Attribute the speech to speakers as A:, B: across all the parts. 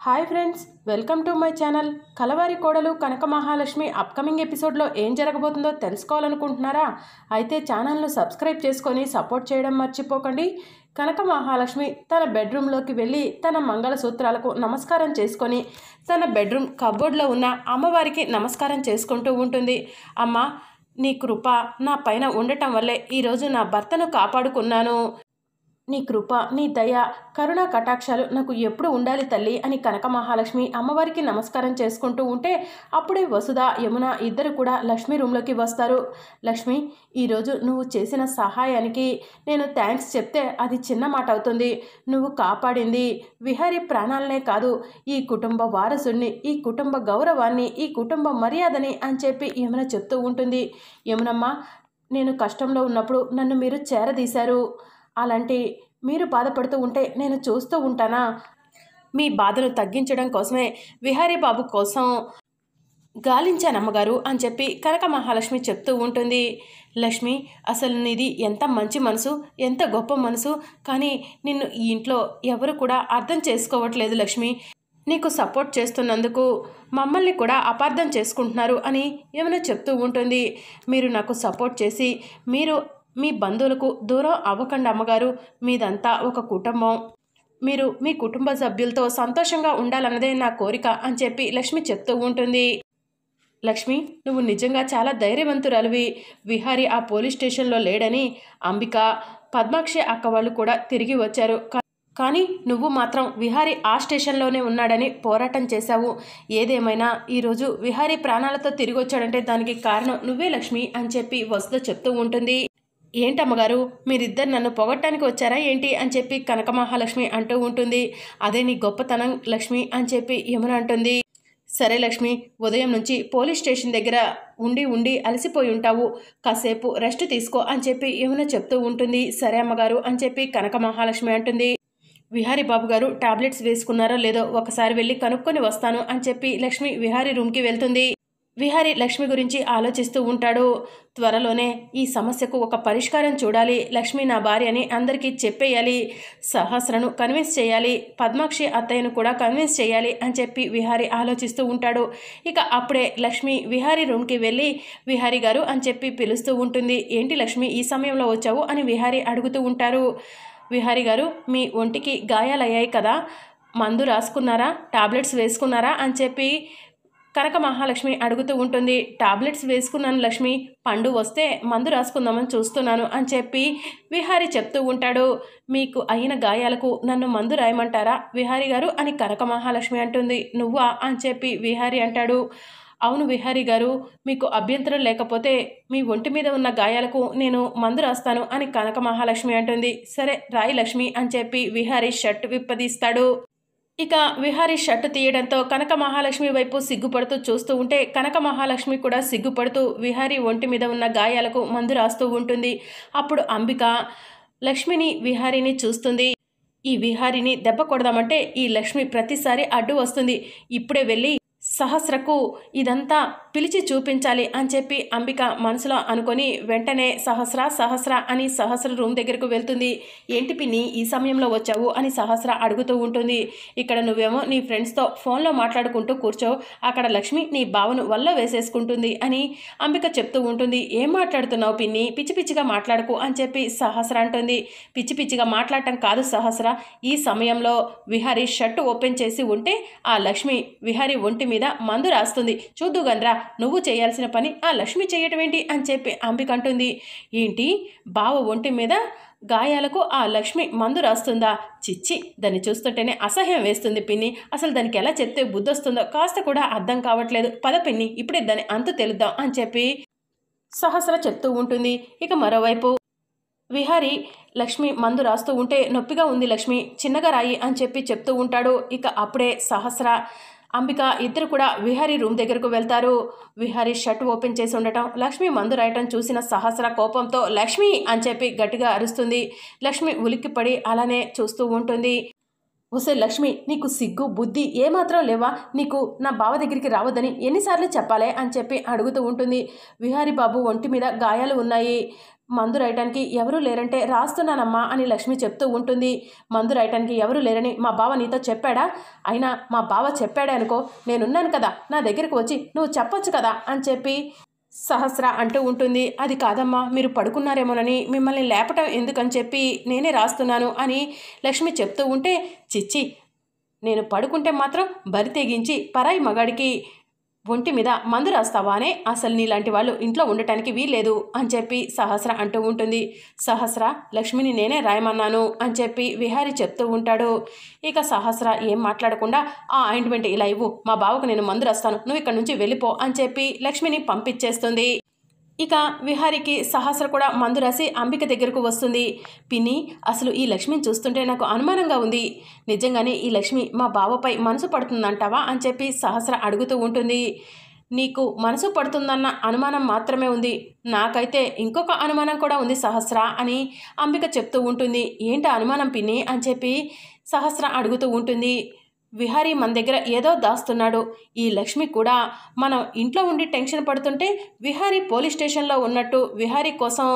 A: Hi friends, welcome to my channel. Kalavari Kodalu Kanaka Mahalakshmi upcoming ఎపిసోడ్లో ఏం జరగబోతుందో తెలుసుకోవాలనుకుంటున్నారా? అయితే ఛానల్ను సబ్స్క్రైబ్ చేసుకొని సపోర్ట్ చేయడం మర్చిపోకండి. కనక మహాలక్ష్మి తన బెడ్రూమ్లోకి వెళ్ళి తన మంగళసూత్రాలకు నమస్కారం చేసుకొని తన బెడ్రూమ్ కబోర్డ్లో ఉన్న అమ్మవారికి నమస్కారం చేసుకుంటూ ఉంటుంది. అమ్మ, నీ కృప నా పైన ఉండటం వల్లే ఈరోజు నా భర్తను కాపాడుకున్నాను. నీ కృప, నీ దయ, కరుణా కటాక్షాలు నాకు ఎప్పుడు ఉండాలి తల్లి అని కనక మహాలక్ష్మి అమ్మవారికి నమస్కారం చేసుకుంటూ ఉంటే అప్పుడే వసుధ, యమున ఇద్దరు కూడా లక్ష్మి రూమ్లోకి వస్తారు. లక్ష్మి, ఈరోజు నువ్వు చేసిన సహాయానికి నేను థ్యాంక్స్ చెప్తే అది చిన్న మాట అవుతుంది. నువ్వు కాపాడింది విహారీ ప్రాణాలనే కాదు, ఈ కుటుంబ వారసుడిని, ఈ కుటుంబ గౌరవాన్ని, ఈ కుటుంబ మర్యాదని అని చెప్పి యమున చెప్తూ ఉంటుంది. యమునమ్మ, నేను కష్టంలో ఉన్నప్పుడు నన్ను మీరు చేరదీశారు. అలాంటి మీరు బాధపడుతూ ఉంటే నేను చూస్తూ ఉంటానా? మీ బాధను తగ్గించడం కోసమే విహారీ బాబు కోసం గాలించానమ్మగారు అని చెప్పి కనక మహాలక్ష్మి చెప్తూ ఉంటుంది. లక్ష్మి, అసలు నీది ఎంత మంచి మనసు, ఎంత గొప్ప మనసు, కానీ నిన్ను ఈ ఇంట్లో ఎవరు కూడా అర్థం చేసుకోవట్లేదు లక్ష్మి. నీకు సపోర్ట్ చేస్తున్నందుకు మమ్మల్ని కూడా అపార్థం చేసుకుంటున్నారు అని ఏమైనా చెప్తూ ఉంటుంది. మీరు నాకు సపోర్ట్ చేసి మీరు మీ బంధువులకు దూరం అవ్వకండి అమ్మగారు. మీదంతా ఒక కుటుంబం. మీరు మీ కుటుంబ సభ్యులతో సంతోషంగా ఉండాలన్నదే నా కోరిక అని చెప్పి లక్ష్మి చెప్తూ ఉంటుంది. లక్ష్మి, నువ్వు నిజంగా చాలా ధైర్యవంతురాలివి. విహారీ ఆ పోలీస్ స్టేషన్లో లేడని అంబిక, పద్మాక్షి అక్క వాళ్ళు కూడా తిరిగి వచ్చారు. కానీ నువ్వు మాత్రం విహారీ ఆ స్టేషన్లోనే ఉన్నాడని పోరాటం చేశావు. ఏదేమైనా ఈరోజు విహారీ ప్రాణాలతో తిరిగి వచ్చాడంటే దానికి కారణం నువ్వే లక్ష్మి అని చెప్పి వసుధ చెప్తూ ఉంటుంది. ఏంటమ్మగారు, మీరిద్దరు నన్ను పొగట్టానికి వచ్చారా ఏంటి అని చెప్పి కనక మహాలక్ష్మి అంటూ ఉంటుంది. అదే నీ గొప్పతనం లక్ష్మి అని చెప్పి యమున అంటుంది. సరే లక్ష్మి, ఉదయం నుంచి పోలీస్ స్టేషన్ దగ్గర ఉండి అలసిపోయి ఉంటావు, కాసేపు రెస్ట్ తీసుకో అని చెప్పి యమున చెప్తూ ఉంటుంది. సరే అమ్మగారు అని చెప్పి కనక మహాలక్ష్మి అంటుంది. విహారీ బాబు గారు టాబ్లెట్స్ వేసుకున్నారో లేదో ఒకసారి వెళ్ళి కనుక్కొని వస్తాను అని చెప్పి లక్ష్మి విహారీ రూమ్కి వెళ్తుంది. విహారీ లక్ష్మి గురించి ఆలోచిస్తూ ఉంటాడు. త్వరలోనే ఈ సమస్యకు ఒక పరిష్కారం చూడాలి, లక్ష్మి నా భార్య అని అందరికీ చెప్పేయాలి, సహస్రను కన్విన్స్ చేయాలి, పద్మాక్షి అత్తయ్యను కూడా కన్విన్స్ చేయాలి అని చెప్పి విహారీ ఆలోచిస్తూ ఉంటాడు. ఇక అప్పుడే లక్ష్మి విహారీ రూమ్కి వెళ్ళి విహారీ గారు అని చెప్పి పిలుస్తూ ఉంటుంది. ఏంటి లక్ష్మి ఈ సమయంలో వచ్చావు అని విహారీ అడుగుతూ ఉంటారు. విహారీ గారు, మీ ఒంటికి గాయాలయ్యాయి కదా, మందు రాసుకున్నారా, టాబ్లెట్స్ వేసుకున్నారా అని చెప్పి కనక మహాలక్ష్మి అడుగుతూ ఉంటుంది. టాబ్లెట్స్ వేసుకున్నాను లక్ష్మి, పండు వస్తే మందు రాసుకుందామని చూస్తున్నాను అని చెప్పి విహారీ చెప్తూ ఉంటాడు. మీకు అయిన గాయాలకు నన్ను మందు రాయమంటారా విహారీ గారు అని కనక మహాలక్ష్మి అంటుంది. నువ్వా అని చెప్పి విహారీ అంటాడు. అవును విహారీ గారు, మీకు అభ్యంతరం లేకపోతే మీ ఒంటి మీద ఉన్న గాయాలకు నేను మందు రాస్తాను అని కనక మహాలక్ష్మి అంటుంది. సరే రాయి లక్ష్మి అని చెప్పి విహారీ షర్ట్ విప్పదీస్తాడు. ఇక విహారీ షర్టు తీయడంతో కనక మహాలక్ష్మి వైపు సిగ్గుపడుతూ చూస్తూ ఉంటే కనక మహాలక్ష్మి కూడా సిగ్గుపడుతూ విహారీ ఒంటి మీద ఉన్న గాయాలకు మందు రాస్తూ ఉంటుంది. అప్పుడు అంబిక లక్ష్మిని విహారీని చూస్తుంది. ఈ విహారీని దెబ్బ కొడదామంటే ఈ లక్ష్మి ప్రతిసారి అడ్డు వస్తుంది. ఇప్పుడే వెళ్ళి సహస్రకు ఇదంతా పిలిచి చూపించాలి అని చెప్పి అంబిక మనసులో అనుకొని వెంటనే సహస్ర అని సహస్ర రూమ్ దగ్గరకు వెళ్తుంది. ఏంటి పిన్ని ఈ సమయంలో వచ్చావు అని సహస్ర అడుగుతూ ఉంటుంది. ఇక్కడ నువ్వేమో నీ ఫ్రెండ్స్తో ఫోన్లో మాట్లాడుకుంటూ కూర్చో, అక్కడ లక్ష్మి నీ బావను వల్ల వేసేసుకుంటుంది అని అంబిక చెప్తూ ఉంటుంది. ఏం మాట్లాడుతున్నావు పిన్ని, పిచ్చి పిచ్చిగా మాట్లాడుకు అని చెప్పి సహస్ర అంటుంది. పిచ్చి పిచ్చిగా మాట్లాడటం కాదు సహస్ర, ఈ సమయంలో విహారీ షర్టు ఓపెన్ చేసి ఉంటే ఆ లక్ష్మి విహారీ ఒంటి మీద మందు రాస్తుంది, చూద్దుగనరా, నువ్వు చేయాల్సిన పని ఆ లక్ష్మి చేయటం ఏంటి అని చెప్పి అంబిక అంటుంది. ఏంటి, బావ ఒంటి మీద గాయాలకు ఆ లక్ష్మి మందు రాస్తుందా? చిచ్చి, దాన్ని చూస్తుంటేనే అసహ్యం వేస్తుంది పిన్ని. అసలు దానికి ఎలా చెప్తే బుద్ధి వస్తుందో కాస్త కూడా అర్థం కావట్లేదు. పద పిన్ని, ఇప్పుడే దాన్ని అంతు తెలుద్దాం అని చెప్పి సహస్ర చెప్తూ ఉంటుంది. ఇక మరోవైపు విహారీ లక్ష్మి మందు రాస్తూ ఉంటే నొప్పిగా ఉంది లక్ష్మి, చిన్నగా రాయి అని చెప్పి చెప్తూ ఉంటాడు. ఇక అప్పుడే సహస్ర, అంబిక ఇద్దరు కూడా విహారీ రూమ్ దగ్గరకు వెళ్తారు. విహారీ షర్ట్ ఓపెన్ చేసి ఉండటం, లక్ష్మి మందు రాయటం చూసిన సహస్ర కోపంతో లక్ష్మి అని చెప్పి గట్టిగా అరుస్తుంది. లక్ష్మి ఉలిక్కిపడి అలానే చూస్తూ ఉంటుంది. ఒసే లక్ష్మి, నీకు సిగ్గు బుద్ధి ఏమాత్రం లేవా? నీకు నా బావ దగ్గరికి రావద్దని ఎన్నిసార్లు చెప్పాలే అని చెప్పి అడుగుతూ ఉంటుంది. విహారీ బాబు ఒంటి మీద గాయాలు ఉన్నాయి, మందు రాయటానికి ఎవరూ లేరంటే రాస్తున్నానమ్మా అని లక్ష్మి చెప్తూ ఉంటుంది. మందు రాయటానికి ఎవరూ లేరని మా బావ నీతో చెప్పాడా? అయినా మా బావ చెప్పాడే అనుకో, నేనున్నాను కదా, నా దగ్గరకు వచ్చి నువ్వు చెప్పొచ్చు కదా అని చెప్పి సహస్ర అంటూ ఉంటుంది. అది కాదమ్మా, మీరు పడుకున్నారేమోనని మిమ్మల్ని లేపటం ఎందుకని చెప్పి నేనే రాస్తున్నాను అని లక్ష్మి చెప్తూ ఉంటే, చిచ్చి, నేను పడుకుంటే మాత్రం బరి తెగించి పరాయి మగాడికి ఒంటి మీద మందు రాస్తావా అనే, అసలు నీలాంటి వాళ్ళు ఇంట్లో ఉండటానికి వీల్లేదు అని చెప్పి సహస్ర అంటూ ఉంటుంది. సహస్ర, లక్ష్మిని నేనే రాయమన్నాను అని చెప్పి విహారీ చెప్తూ ఉంటాడు. ఇక సహస్ర ఏం మాట్లాడకుండా, ఆ ఆయింట్మెంట్ ఇలా ఇవ్వు, మా బావకు నేను మందు రాస్తాను, నువ్వు ఇక్కడ నుంచి వెళ్ళిపో అని చెప్పి లక్ష్మిని పంపించేస్తుంది. ఇక విహారీకి సహస్ర కూడా మందు రాసి అంబిక దగ్గరకు వస్తుంది. పిన్ని, అసలు ఈ లక్ష్మిని చూస్తుంటే నాకు అనుమానంగా ఉంది. నిజంగానే ఈ లక్ష్మి మా బావపై మనసు పడుతుందంటావా అని చెప్పి సహస్ర అడుగుతూ ఉంటుంది. నీకు మనసు పడుతుందన్న అనుమానం మాత్రమే ఉంది, నాకైతే ఇంకొక అనుమానం కూడా ఉంది సహస్ర అని అంబిక చెప్తూ ఉంటుంది. ఏంటి అనుమానం పిన్ని అని చెప్పి సహస్ర అడుగుతూ ఉంటుంది. విహారీ మన దగ్గర ఏదో దాస్తున్నాడు. ఈ లక్ష్మి కూడా మనం ఇంట్లో ఉండి టెన్షన్ పడుతుంటే విహారీ పోలీస్ స్టేషన్లో ఉన్నట్టు విహారీ కోసం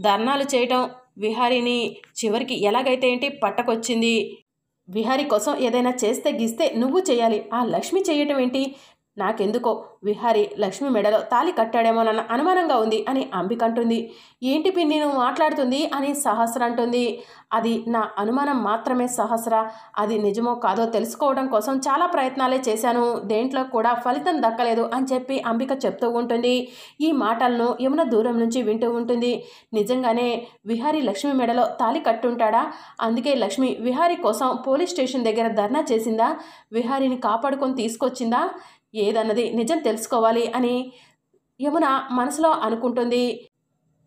A: ధర్నాలు చేయటం, విహారీని చివరికి ఎలాగైతే ఏంటి పట్టకొచ్చింది. విహారీ కోసం ఏదైనా చేస్తే గీస్తే నువ్వు చేయాలి, ఆ లక్ష్మి చేయటం ఏంటి? నాకెందుకో విహారీ లక్ష్మి మెడలో తాళి కట్టాడేమోనన్న అనుమానంగా ఉంది అని అంబిక అంటుంది. ఏంటి పిన్ని నువ్వు మాట్లాడుతుంది అని సహస్ర అంటుంది. అది నా అనుమానం మాత్రమే సహస్ర, అది నిజమో కాదో తెలుసుకోవడం కోసం చాలా ప్రయత్నాలే చేశాను, దేంట్లో కూడా ఫలితం దక్కలేదు అని చెప్పి అంబిక చెప్తూ ఉంటుంది. ఈ మాటలను యమున దూరం నుంచి వింటూ ఉంటుంది. నిజంగానే విహారీ లక్ష్మి మెడలో తాళి కట్టుంటాడా? అందుకే లక్ష్మి విహారీ కోసం పోలీస్ స్టేషన్ దగ్గర ధర్నా చేసిందా? విహారీని కాపాడుకొని తీసుకొచ్చిందా? ఏదన్నది నిజం తెలుసుకోవాలి అని యమున మనసులో అనుకుంటుంది.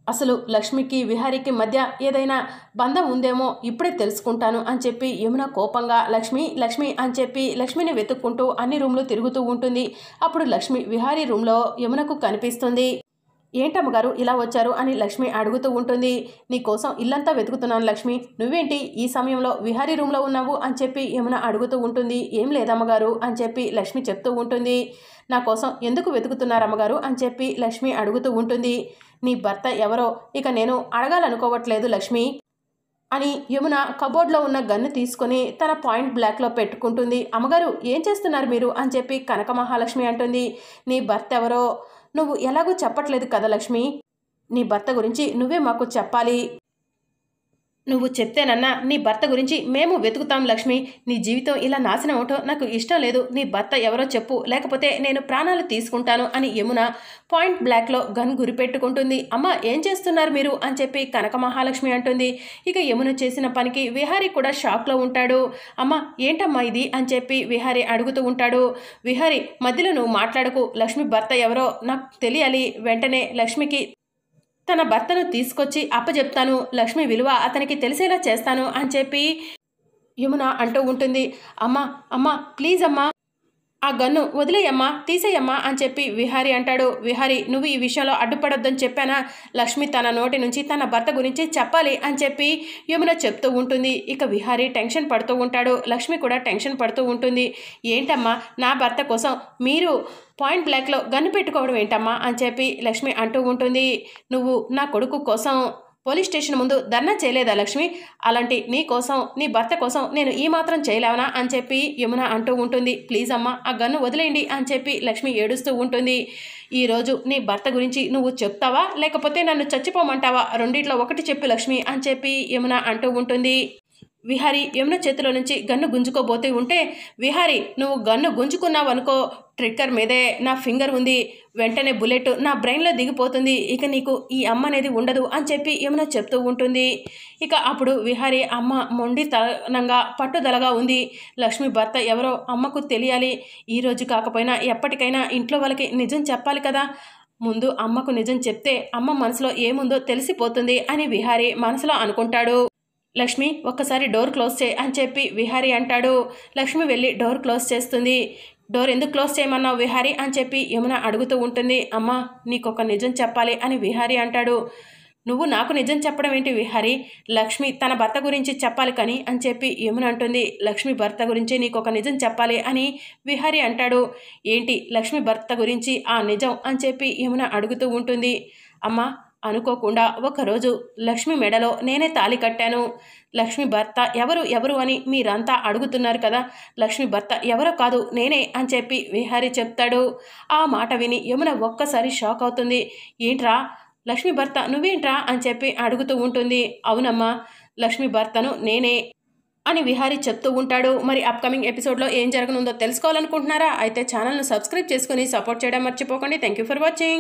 A: అసలు లక్ష్మికి విహారీకి మధ్య ఏదైనా బంధం ఉందేమో ఇప్పుడే తెలుసుకుంటాను అని చెప్పి యమున కోపంగా లక్ష్మి లక్ష్మి అని చెప్పి లక్ష్మిని వెతుక్కుంటూ అన్ని రూమ్లు తిరుగుతూ ఉంటుంది. అప్పుడు లక్ష్మి విహారీ రూమ్లో యమునకు కనిపిస్తుంది. ఏంటమ్మగారు ఇలా వచ్చారు అని లక్ష్మి అడుగుతూ ఉంటుంది. నీకోసం ఇల్లంతా వెతుకుతున్నాను లక్ష్మి, నువ్వేంటి ఈ సమయంలో విహారీ రూమ్లో ఉన్నావు అని చెప్పి యమున అడుగుతూ ఉంటుంది. ఏం లేదమ్మగారు అని చెప్పి లక్ష్మి చెప్తూ ఉంటుంది. నా కోసం ఎందుకు వెతుకుతున్నారమ్మగారు అని చెప్పి లక్ష్మి అడుగుతూ ఉంటుంది. నీ భర్త ఎవరో ఇక నేను అడగాలనుకోవట్లేదు లక్ష్మి అని యమున కబోర్డ్లో ఉన్న గన్ను తీసుకొని తన పాయింట్ బ్లాక్లో పెట్టుకుంటుంది. అమ్మగారు ఏం చేస్తున్నారు మీరు అని చెప్పి కనక మహాలక్ష్మి అంటుంది. నీ భర్త ఎవరో నువ్వు ఎలాగూ చెప్పట్లేదు కదా లక్ష్మి, నీ భర్త గురించి నువ్వే మాకు చెప్పాలి. నువ్వు చెప్తేనన్నా నీ భర్త గురించి మేము వెతుకుతాం లక్ష్మి, నీ జీవితం ఇలా నాశనం అవటం నాకు ఇష్టం లేదు, నీ భర్త ఎవరో చెప్పు, లేకపోతే నేను ప్రాణాలు తీసుకుంటాను అని యమున పాయింట్ బ్లాక్లో గన్ గురిపెట్టుకుంటుంది. అమ్మ ఏం చేస్తున్నారు మీరు అని చెప్పి కనక మహాలక్ష్మి అంటుంది. ఇక యమున చేసిన పనికి విహారీ కూడా షాక్లో ఉంటాడు. అమ్మ ఏంటమ్మా ఇది అని చెప్పి విహారీ అడుగుతూ ఉంటాడు. విహారీ మధ్యలో నువ్వు మాట్లాడకు, లక్ష్మి భర్త ఎవరో నాకు తెలియాలి, వెంటనే లక్ష్మికి తన భర్తను తీసుకొచ్చి అప్పచెప్తాను, లక్ష్మి విలువ అతనికి తెలిసేలా చేస్తాను అని చెప్పి యమున అంటూ ఉంటుంది. అమ్మా అమ్మా ప్లీజ్ అమ్మా, ఆ గన్ను వదిలేయమ్మా, తీసేయమ్మా అని చెప్పి విహారీ అంటాడు. విహారీ నువ్వు ఈ విషయంలో అడ్డుపడొద్దని చెప్పానా, లక్ష్మి తన నోటి నుంచి తన భర్త గురించి చెప్పాలి అని చెప్పి యమున చెప్తూ ఉంటుంది. ఇక విహారీ టెన్షన్ పడుతూ ఉంటాడు, లక్ష్మి కూడా టెన్షన్ పడుతూ ఉంటుంది. ఏంటమ్మా నా భర్త కోసం మీరు పాయింట్ బ్లాక్లో గన్ను పెట్టుకోవడం ఏంటమ్మా అని చెప్పి లక్ష్మి అంటూ ఉంటుంది. నువ్వు నా కొడుకు కోసం పోలీస్ స్టేషన్ ముందు ధర్నా చేయలేదా లక్ష్మి, అలాంటి నీ కోసం నీ భర్త కోసం నేను ఈ మాత్రం చేయలేవనా అని చెప్పి యమున అంటూ ఉంటుంది. ప్లీజ్ అమ్మా ఆ గన్ను వదిలేయండి అని చెప్పి లక్ష్మి ఏడుస్తూ ఉంటుంది. ఈరోజు నీ భర్త గురించి నువ్వు చెప్తావా లేకపోతే నన్ను చచ్చిపోమంటావా, రెండిట్లో ఒకటి చెప్పు లక్ష్మి అని చెప్పి యమున అంటూ ఉంటుంది. విహారీ యమున చేతిలో నుంచి గన్ను గుంజుకోబోతూ ఉంటే, విహారీ నువ్వు గన్ను గుంజుకున్నావు అనుకో, ట్రిక్కర్ మీదే నా ఫింగర్ ఉంది, వెంటనే బుల్లెట్ నా బ్రెయిన్లో దిగిపోతుంది, ఇక నీకు ఈ అమ్మ అనేది ఉండదు అని చెప్పి యమున చెప్తూ ఉంటుంది. ఇక అప్పుడు విహారీ అమ్మ మొండితనంగా పట్టుదలగా ఉంది. లక్ష్మి భర్త ఎవరో అమ్మకు తెలియాలి, ఈరోజు కాకపోయినా ఎప్పటికైనా ఇంట్లో వాళ్ళకి నిజం చెప్పాలి కదా, ముందు అమ్మకు నిజం చెప్తే అమ్మ మనసులో ఏముందో తెలిసిపోతుంది అని విహారీ మనసులో అనుకుంటాడు. లక్ష్మి ఒక్కసారి డోర్ క్లోజ్ చేయి అని చెప్పి విహారీ అంటాడు. లక్ష్మి వెళ్ళి డోర్ క్లోజ్ చేస్తుంది. డోర్ ఎందుకు క్లోజ్ చేయమన్నావు విహారీ అని చెప్పి యమున అడుగుతూ ఉంటుంది. అమ్మా నీకొక నిజం చెప్పాలి అని విహారీ అంటాడు. నువ్వు నాకు నిజం చెప్పడం ఏంటి విహారీ, లక్ష్మి తన భర్త గురించి చెప్పాలి కానీ అని చెప్పి యమున అంటుంది. లక్ష్మి భర్త గురించి నీకొక నిజం చెప్పాలి అని విహారీ అంటాడు. ఏంటి లక్ష్మి భర్త గురించి ఆ నిజం అని చెప్పి యమున అడుగుతూ ఉంటుంది. అమ్మా అనుకోకుండా ఒకరోజు లక్ష్మి మెడలో నేనే తాళి కట్టాను. లక్ష్మి భర్త ఎవరు అని మీరంతా అడుగుతున్నారు కదా, లక్ష్మి భర్త ఎవరో కాదు నేనే అని చెప్పి విహారీ చెప్తాడు. ఆ మాట విని యమున ఒక్కసారి షాక్ అవుతుంది. ఏంట్రా లక్ష్మి భర్త నువ్వేంట్రా అని చెప్పి అడుగుతూ ఉంటుంది. అవునమ్మా, లక్ష్మి భర్తను నేనే అని విహారీ చెప్తూ ఉంటాడు. మరి అప్కమింగ్ ఎపిసోడ్లో ఏం జరగనుందో తెలుసుకోవాలనుకుంటున్నారా? అయితే ఛానల్ను సబ్స్క్రైబ్ చేసుకుని సపోర్ట్ చేయడం మర్చిపోకండి. Thank you for watching.